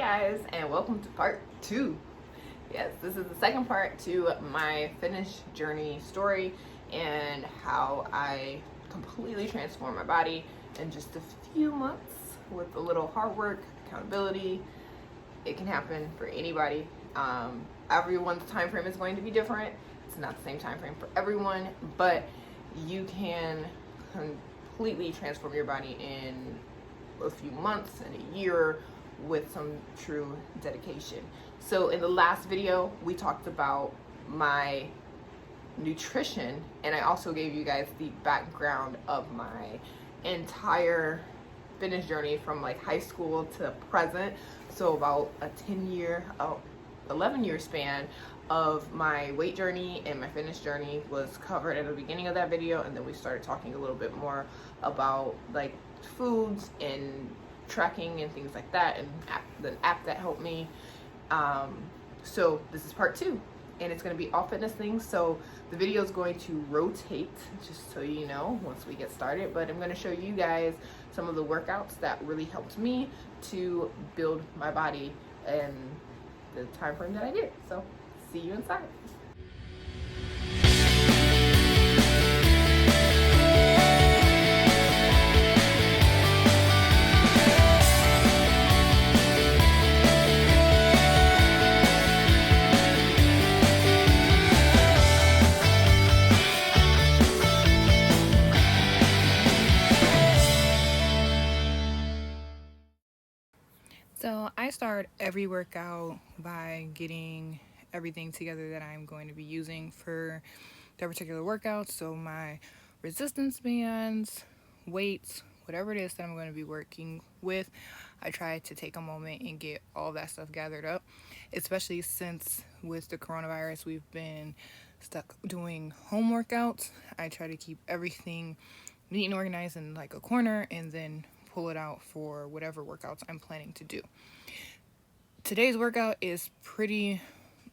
guys, and welcome to part 2. Yes, this is the second part to my fitness journey story and how I completely transformed my body in just a few months with a little hard work, accountability. It can happen for anybody. Everyone's time frame is going to be different. It's not the same time frame for everyone, but you can completely transform your body in a few months and a year with some true dedication. So in the last video, we talked about my nutrition, and I also gave you guys the background of my entire fitness journey from like high school to present. So about a 11-year span of my weight journey and my fitness journey was covered at the beginning of that video, and then we started talking a little bit more about like foods and tracking and things like that, and the app that helped me. So this is part 2, and it's going to be all fitness things. So the video is going to rotate, just so you know, once we get started. But I'm going to show you guys some of the workouts that really helped me to build my body in the time frame that I did. So see you inside. So I start every workout by getting everything together that I'm going to be using for that particular workout. So my resistance bands, weights, whatever it is that I'm going to be working with, I try to take a moment and get all that stuff gathered up, especially since with the coronavirus we've been stuck doing home workouts. I try to keep everything neat and organized in like a corner, and then pull it out for whatever workouts I'm planning to do. Today's workout is pretty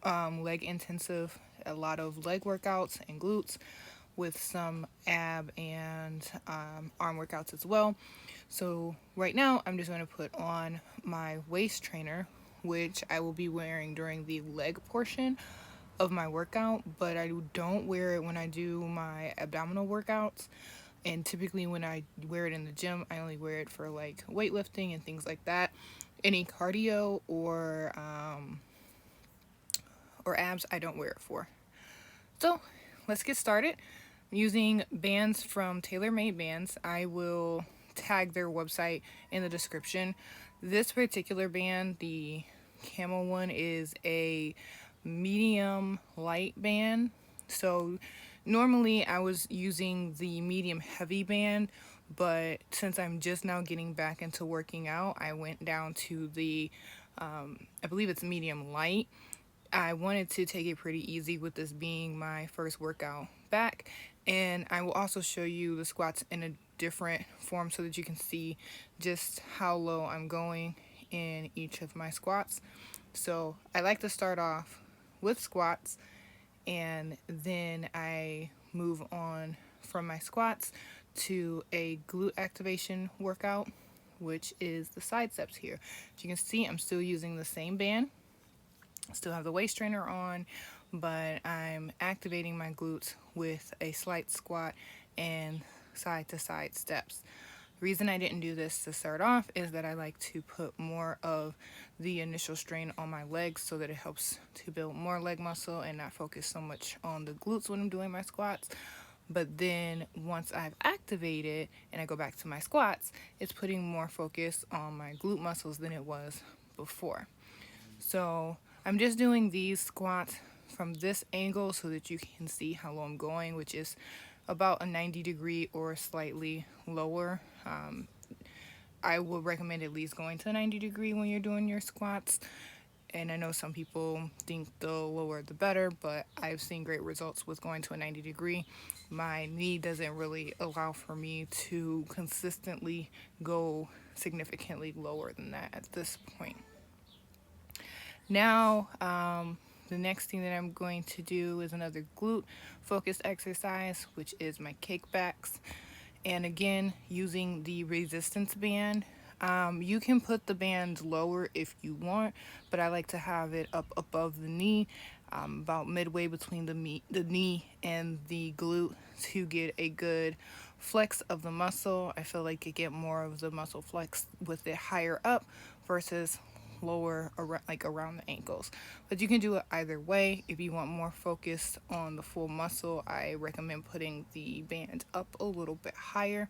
leg intensive, a lot of leg workouts and glutes with some ab and arm workouts as well. So right now I'm just going to put on my waist trainer, which I will be wearing during the leg portion of my workout, but I don't wear it when I do my abdominal workouts. And typically when I wear it in the gym, I only wear it for like weightlifting and things like that. Any cardio or abs, I don't wear it for. So let's get started. I'm using bands from TaylorMade Bands. I will tag their website in the description. This particular band, the camel one, is a medium light band. So normally I was using the medium heavy band, but since I'm just now getting back into working out, I went down to the I believe it's medium light. I wanted to take it pretty easy with this being my first workout back, and I will also show you the squats in a different form so that you can see just how low I'm going in each of my squats. So I like to start off with squats, and then I move on from my squats to a glute activation workout, which is the side steps here. As you can see, I'm still using the same band, still have the waist trainer on, but I'm activating my glutes with a slight squat and side to side steps. The reason I didn't do this to start off is that I like to put more of the initial strain on my legs so that it helps to build more leg muscle and not focus so much on the glutes when I'm doing my squats. But then once I've activated and I go back to my squats, it's putting more focus on my glute muscles than it was before. So I'm just doing these squats from this angle so that you can see how low I'm going, which is about a 90 degree or slightly lower. I will recommend at least going to a 90 degree when you're doing your squats. And I know some people think the lower the better, but I've seen great results with going to a 90 degree. My knee doesn't really allow for me to consistently go significantly lower than that at this point. Now, the next thing that I'm going to do is another glute focused exercise, which is my kickbacks. And again, using the resistance band, You can put the band lower if you want, but I like to have it up above the knee, about midway between the knee and the glute to get a good flex of the muscle. I feel like you get more of the muscle flex with it higher up versus lower around, like around the ankles. But you can do it either way. If you want more focus on the full muscle, I recommend putting the band up a little bit higher,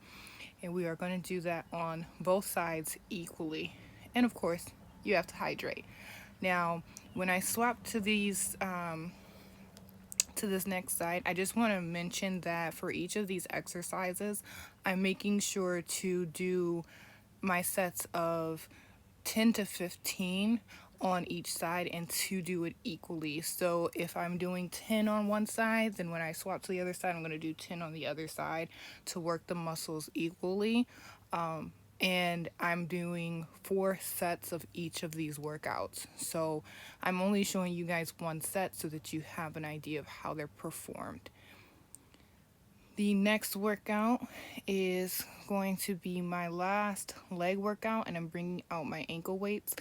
and we are going to do that on both sides equally. And of course, you have to hydrate. Now, when I swap to this next side, I just want to mention that for each of these exercises, I'm making sure to do my sets of 10 to 15 on each side and to do it equally. So if I'm doing 10 on one side, then when I swap to the other side, I'm going to do 10 on the other side to work the muscles equally. And I'm doing 4 sets of each of these workouts. So I'm only showing you guys one set so that you have an idea of how they're performed. The next workout is going to be my last leg workout, and I'm bringing out my ankle weights.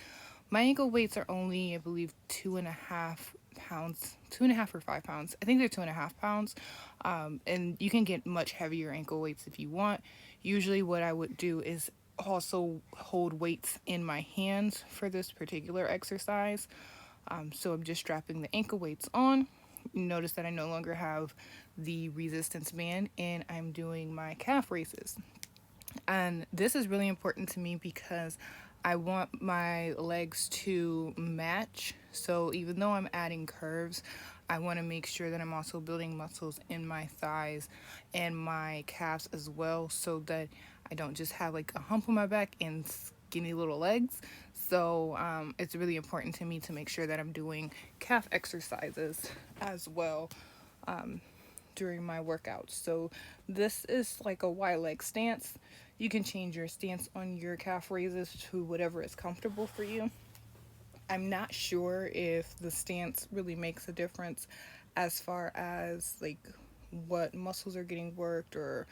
My ankle weights are only, I believe, 2.5 pounds, 2.5 or 5 pounds. I think they're 2.5 pounds. And you can get much heavier ankle weights if you want. Usually, what I would do is also hold weights in my hands for this particular exercise. So I'm just strapping the ankle weights on. You notice that I no longer have the resistance band, and I'm doing my calf raises. And this is really important to me because I want my legs to match. So even though I'm adding curves, I want to make sure that I'm also building muscles in my thighs and my calves as well, so that I don't just have like a hump on my back and skinny little legs. So it's really important to me to make sure that I'm doing calf exercises as well during my workouts. So this is like a wide leg stance. You can change your stance on your calf raises to whatever is comfortable for you. I'm not sure if the stance really makes a difference as far as like what muscles are getting worked or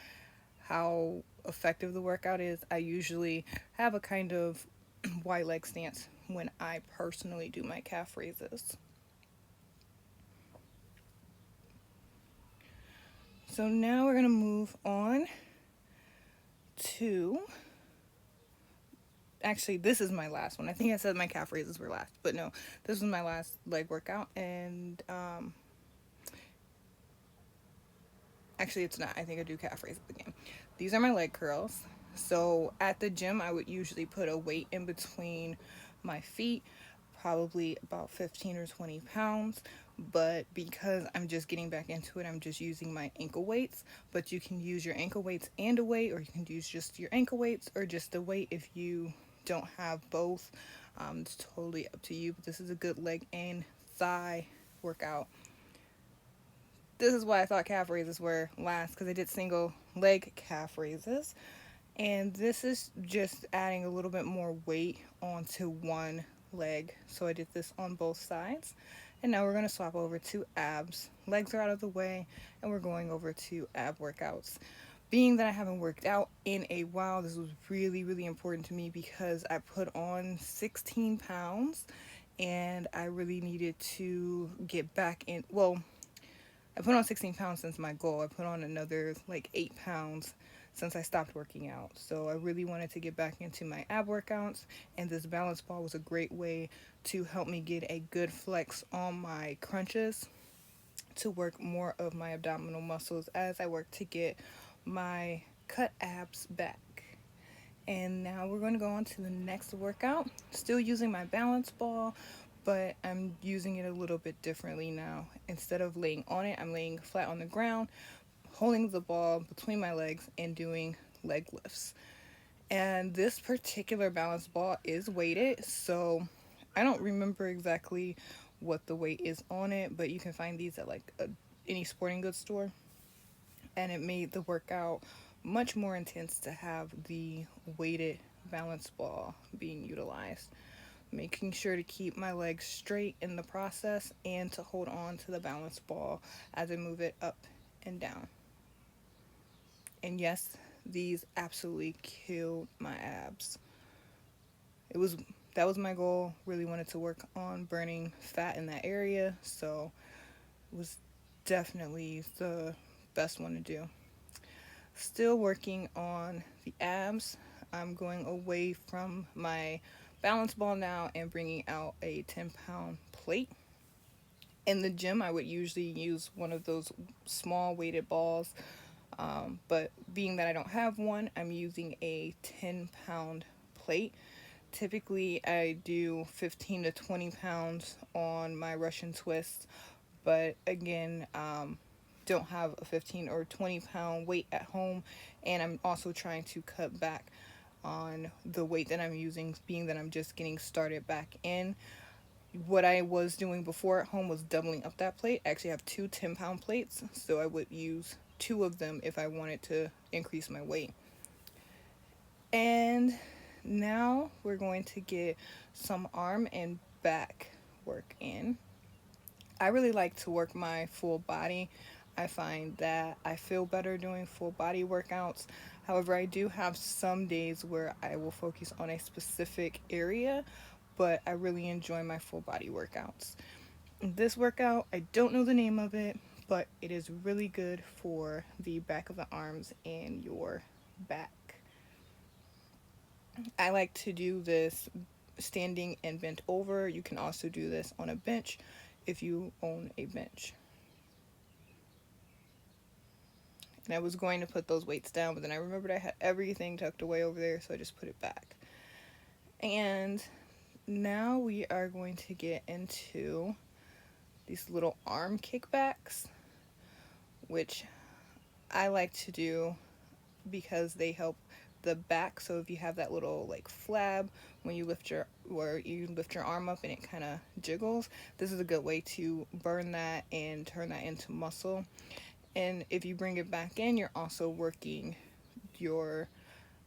how effective the workout is. I usually have a kind of wide leg stance when I personally do my calf raises. So now we're going to move on to, actually, this is my last one. I think I said my calf raises were last, but no, this was my last leg workout. And actually, it's not. I think I do calf raises again. These are my leg curls. So at the gym, I would usually put a weight in between my feet, probably about 15 or 20 pounds. But because I'm just getting back into it, I'm just using my ankle weights. But you can use your ankle weights and a weight, or you can use just your ankle weights or just a weight if you don't have both. It's totally up to you. But this is a good leg and thigh workout. This is why I thought calf raises were last, because I did single leg calf raises. And this is just adding a little bit more weight onto one leg. So I did this on both sides. And now we're going to swap over to abs. Legs are out of the way, and we're going over to ab workouts. Being that I haven't worked out in a while, this was really, really important to me because I put on 16 pounds and I really needed to get back in. Well, I put on 16 pounds since my goal. I put on another like 8 pounds since I stopped working out. So I really wanted to get back into my ab workouts, and this balance ball was a great way to help me get a good flex on my crunches to work more of my abdominal muscles as I work to get my cut abs back. And now we're going to go on to the next workout. Still using my balance ball, but I'm using it a little bit differently now. Instead of laying on it, I'm laying flat on the ground, holding the ball between my legs and doing leg lifts. And this particular balance ball is weighted, so I don't remember exactly what the weight is on it, but you can find these at like any sporting goods store. And it made the workout much more intense to have the weighted balance ball being utilized. Making sure to keep my legs straight in the process and to hold on to the balance ball as I move it up and down. And yes, these absolutely killed my abs. it was that was my goal. Really wanted to work on burning fat in that area, so it was definitely the best one to do. Still working on the abs. I'm going away from my balance ball now and bringing out a 10-pound plate. In the gym, I would usually use one of those small weighted balls, but being that I don't have one, I'm using a 10-pound plate. Typically, I do 15 to 20 pounds on my Russian twists, but again, don't have a 15 or 20-pound weight at home, and I'm also trying to cut back on the weight that I'm using, being that I'm just getting started back in. What I was doing before at home was doubling up that plate. I actually have two 10-pound plates, so I would use two of them if I wanted to increase my weight. And now we're going to get some arm and back work in. I really like to work my full body. I find that I feel better doing full body workouts. However, I do have some days where I will focus on a specific area, but I really enjoy my full body workouts. This workout, I don't know the name of it, but it is really good for the back of the arms and your back. I like to do this standing and bent over. You can also do this on a bench if you own a bench. And I was going to put those weights down, but then I remembered I had everything tucked away over there, so I just put it back. And now we are going to get into these little arm kickbacks, which I like to do because they help the back. So if you have that little like flab when you lift your arm up and it kind of jiggles, this is a good way to burn that and turn that into muscle. And if you bring it back in, you're also working your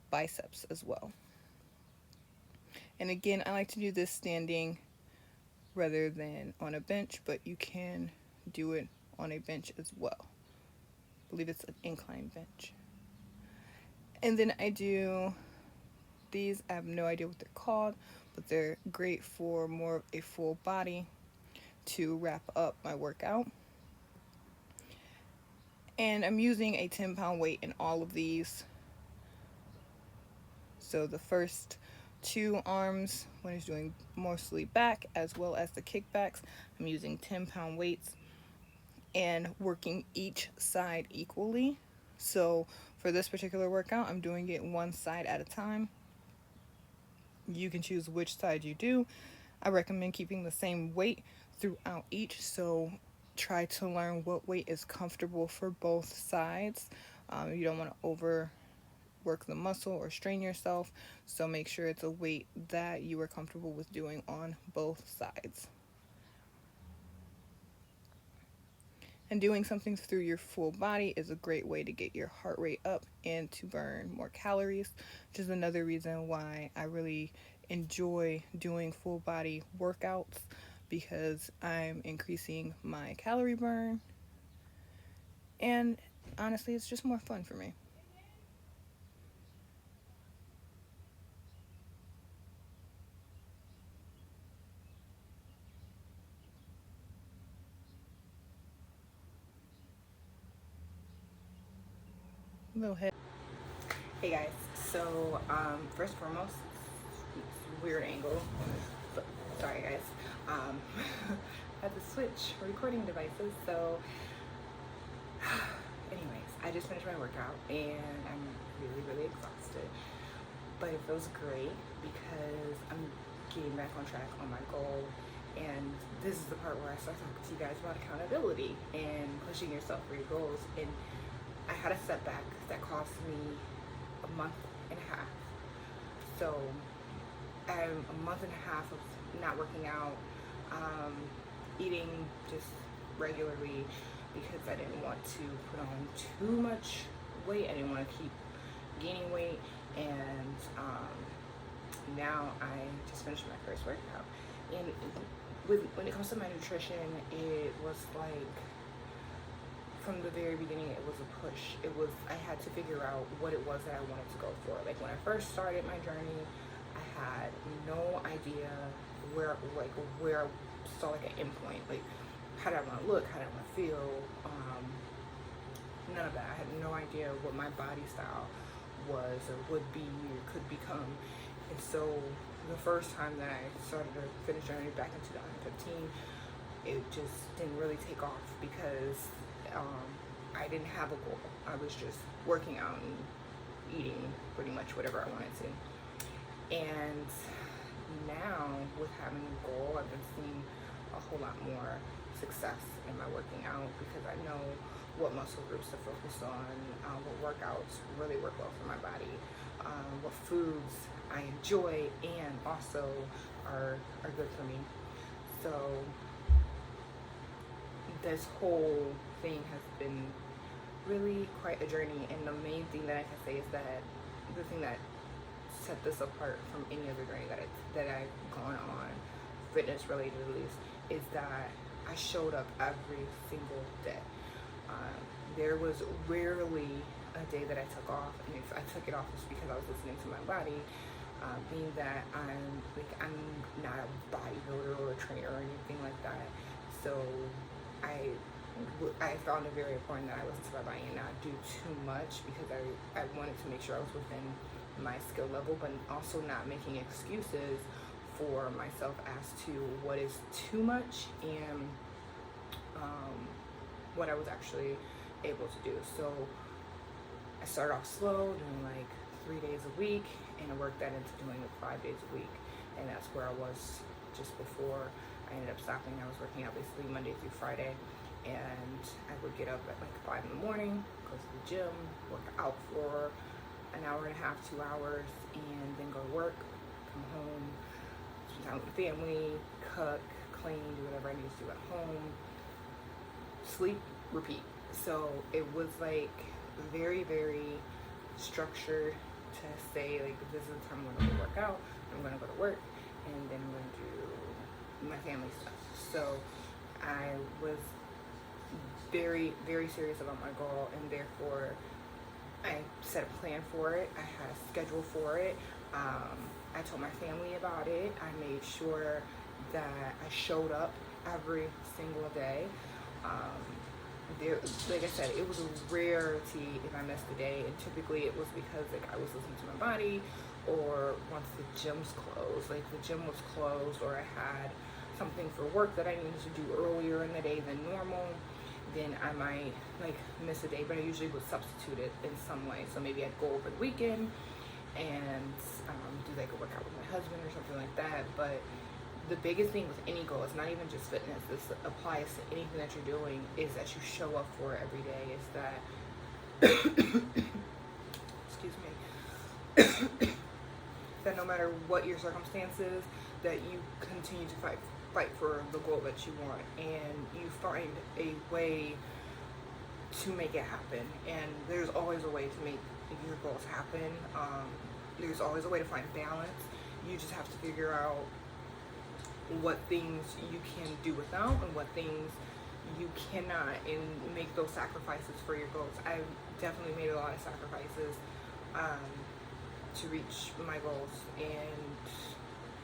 biceps as well. And again, I like to do this standing rather than on a bench, but you can do it on a bench as well. I believe it's an incline bench. And then I do these. I have no idea what they're called, but they're great for more of a full body to wrap up my workout. And I'm using a 10-pound weight in all of these. So the first two arms, when it's doing mostly back as well as the kickbacks, I'm using 10-pound weights and working each side equally. So for this particular workout, I'm doing it one side at a time. You can choose which side you do. I recommend keeping the same weight throughout each, so try to learn what weight is comfortable for both sides. You don't want to overwork the muscle or strain yourself, so make sure it's a weight that you are comfortable with doing on both sides. And doing something through your full body is a great way to get your heart rate up and to burn more calories, which is another reason why I really enjoy doing full body workouts, because I'm increasing my calorie burn, and honestly, it's just more fun for me. Little head. Hey guys, so first and foremost, weird angle. So, sorry guys. I had to switch recording devices. So, anyways, I just finished my workout and I'm really exhausted. But it feels great because I'm getting back on track on my goal. And this is the part where I start talking to you guys about accountability and pushing yourself for your goals. And I had a setback that cost me a month and a half. So a month and a half of not working out, eating just regularly because I didn't want to put on too much weight. I didn't want to keep gaining weight. And now I just finished my first workout. And when it comes to my nutrition, it was like, from the very beginning, it was a push. I had to figure out what it was that I wanted to go for. Like when I first started my journey, I had no idea where I saw like an endpoint. Like, how did I want to look? How did I want to feel? None of that. I had no idea what my body style was or would be or could become. And so the first time that I started to finish journey back in 2015, it just didn't really take off because I didn't have a goal. I was just working out and eating pretty much whatever I wanted to. And now with having a goal, I've been seeing a whole lot more success in my working out because I know what muscle groups to focus on, what workouts really work well for my body, what foods I enjoy and also are good for me. So this whole thing has been really quite a journey, and the main thing that I can say is that the thing that set this apart from any other journey that I've gone on, fitness related at least, is that I showed up every single day. There was rarely a day that I took off, and if I took it off, it's because I was listening to my body. Being that I'm not a bodybuilder or a trainer or anything like that, so I found it very important that I listen to my body and not do too much because I wanted to make sure I was within my skill level, but also not making excuses for myself as to what is too much and what I was actually able to do. So I started off slow, doing like 3 days a week, and I worked that into doing it 5 days a week, and that's where I was just before I ended up stopping. I was working out basically Monday through Friday, and I would get up at like 5 in the morning, go to the gym, work out for an hour and a half, 2 hours, and then go to work, come home, spend time with the family, cook, clean, do whatever I need to do at home, sleep, repeat. So it was like very, very structured to say like, this is the time I'm going to work out, I'm going to go to work, and then I'm going to do my family stuff. So I was very, very serious about my goal, and therefore I set a plan for it. I had a schedule for it. I told my family about it. I made sure that I showed up every single day. Like I said, it was a rarity if I missed a day, and typically it was because like I was listening to my body, or once the gym's closed, like the gym was closed, or I had something for work that I needed to do earlier in the day than normal, then I might like miss a day, but I usually would substitute it in some way. So maybe I'd go over the weekend and do like a workout with my husband or something like that. But the biggest thing with any goal, it's not even just fitness, this applies to anything that you're doing, is that you show up for it every day. Is that excuse me that no matter what your circumstances, that you continue to fight for the goal that you want, and you find a way to make it happen. And there's always a way to make your goals happen. There's always a way to find balance. You just have to figure out what things you can do without and what things you cannot, and make those sacrifices for your goals. I've definitely made a lot of sacrifices to reach my goals, and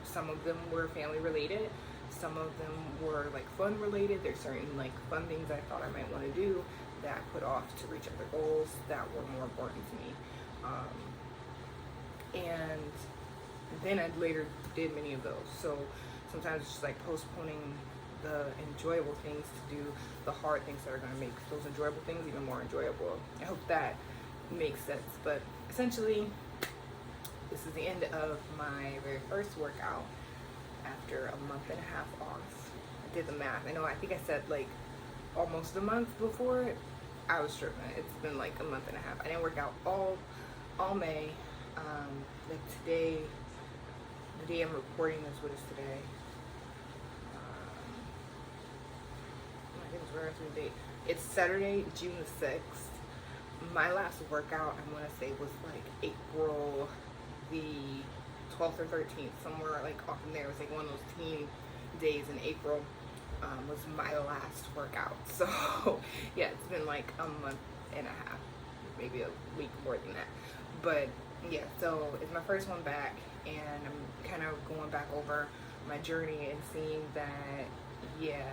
some of them were family related, some of them were like fun related. There's certain like fun things I thought I might want to do that I put off to reach other goals that were more important to me, and then I later did many of those. So sometimes it's just like postponing the enjoyable things to do the hard things that are going to make those enjoyable things even more enjoyable. I hope that makes sense. But essentially, this is the end of my very first workout after a month and a half off. I did the math. I think I said like almost a month before. I was tripping. It's been like a month and a half. I didn't work out all May. Like today, the day I'm recording this, what is today? I think it's right after the date. It's Saturday, June the 6th. My last workout, I want to say, was like April the 12th or 13th, somewhere like off in there. It was like one of those teen days in April. Was my last workout. So yeah, it's been like a month and a half, maybe a week more than that. But yeah, so it's my first one back. and I'm kind of going back over my journey and seeing that, yeah,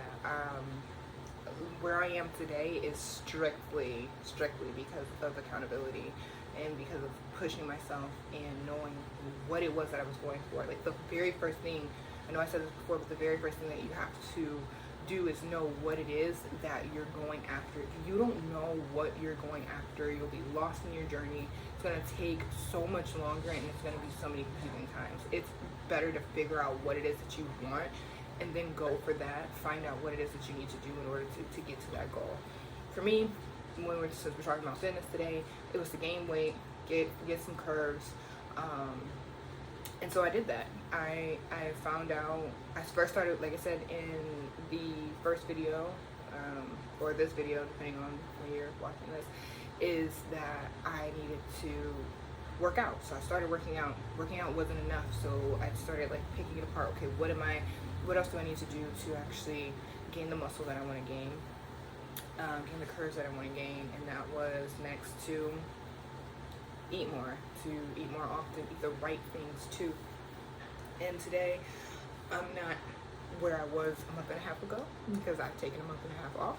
where I am today is strictly because of accountability and because of pushing myself and knowing what it was that I was going for. Like the very first thing, I know I said this before, but the very first thing that you have to do is know what it is that you're going after. If you don't know what you're going after, you'll be lost in your journey. It's going to take so much longer, and it's going to be so many confusing times. It's better to figure out what it is that you want and then go for that. Find out what it is that you need to do in order to get to that goal. For me, since we're talking about fitness today, it was to gain weight, get some curves, and so I did that. I found out, I first started, like I said, in the first video, or this video, depending on when you're watching this, is that I needed to work out. So I started working out. Working out wasn't enough, so I started like picking it apart. Okay, what else do I need to do to actually gain the muscle that I want to gain, gain the curves that I want to gain, and that was next to eat more often, eat the right things too. And today, I'm not where I was a month and a half ago because I've taken a month and a half off.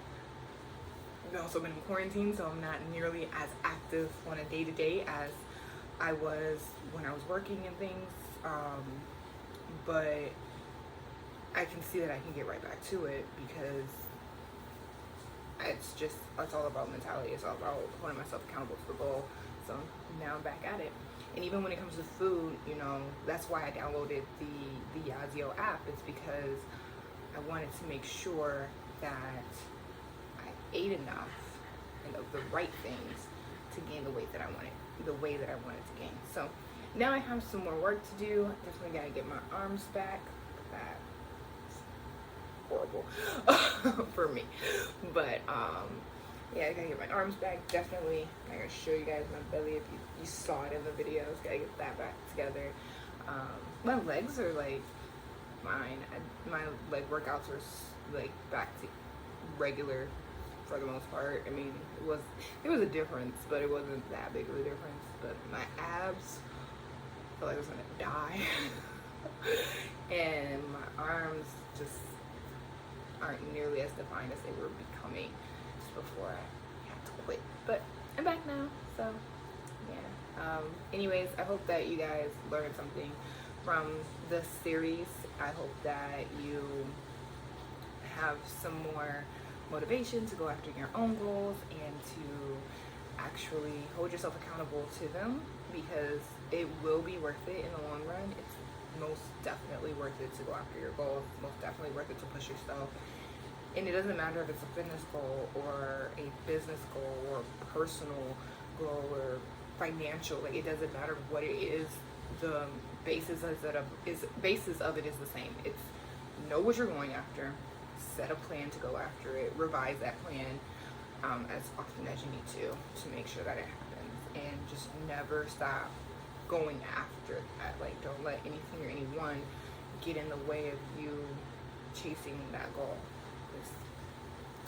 I've also been in quarantine, so I'm not nearly as active on a day-to-day as I was when I was working and things. But I can see that I can get right back to it because it's all about mentality. It's all about holding myself accountable to the goal. So now I'm back at it. And even when it comes to food, you know, that's why I downloaded the Yazio app. It's because I wanted to make sure that I ate enough and of the right things to gain the weight that I wanted, the way that I wanted to gain. So now I have some more work to do. Definitely gotta get my arms back. That's horrible for me. But yeah, I gotta get my arms back. Definitely, I gotta show you guys my belly if you saw it in the videos. Gotta get that back together. My legs are like fine. My leg workouts are like back to regular for the most part. I mean, there was a difference, but it wasn't that big of a difference. But my abs, I feel like I was gonna die. And my arms just aren't nearly as defined as they were becoming just before I had to quit. But I'm back now, so yeah. Anyways, I hope that you guys learned something from this series. I hope that you have some more motivation to go after your own goals and to actually hold yourself accountable to them, because it will be worth it in the long run. It's most definitely worth it to go after your goals. It's most definitely worth it to push yourself. And it doesn't matter if it's a fitness goal or a business goal or a personal goal or financial. Like, it doesn't matter what it is. The basis of it is the same. It's know what you're going after, set a plan to go after it, revise that plan as often as you need to make sure that it happens, and just never stop going after that. Like, don't let anything or anyone get in the way of you chasing that goal.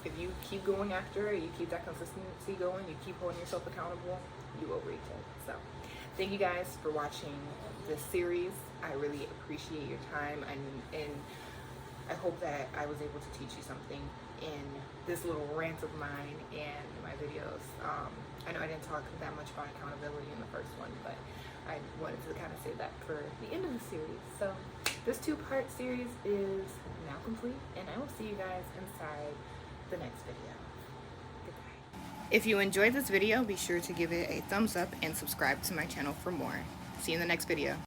If you keep going after it, you keep that consistency going, you keep holding yourself accountable, you will reach it. So thank you guys for watching this series. I really appreciate your time, and I hope that I was able to teach you something in this little rant of mine and my videos. I know I didn't talk that much about accountability in the first one, but I wanted to kind of save that for the end of the series. So this 2-part series is now complete, and I will see you guys inside the next video. Goodbye. If you enjoyed this video, be sure to give it a thumbs up and subscribe to my channel for more. See you in the next video.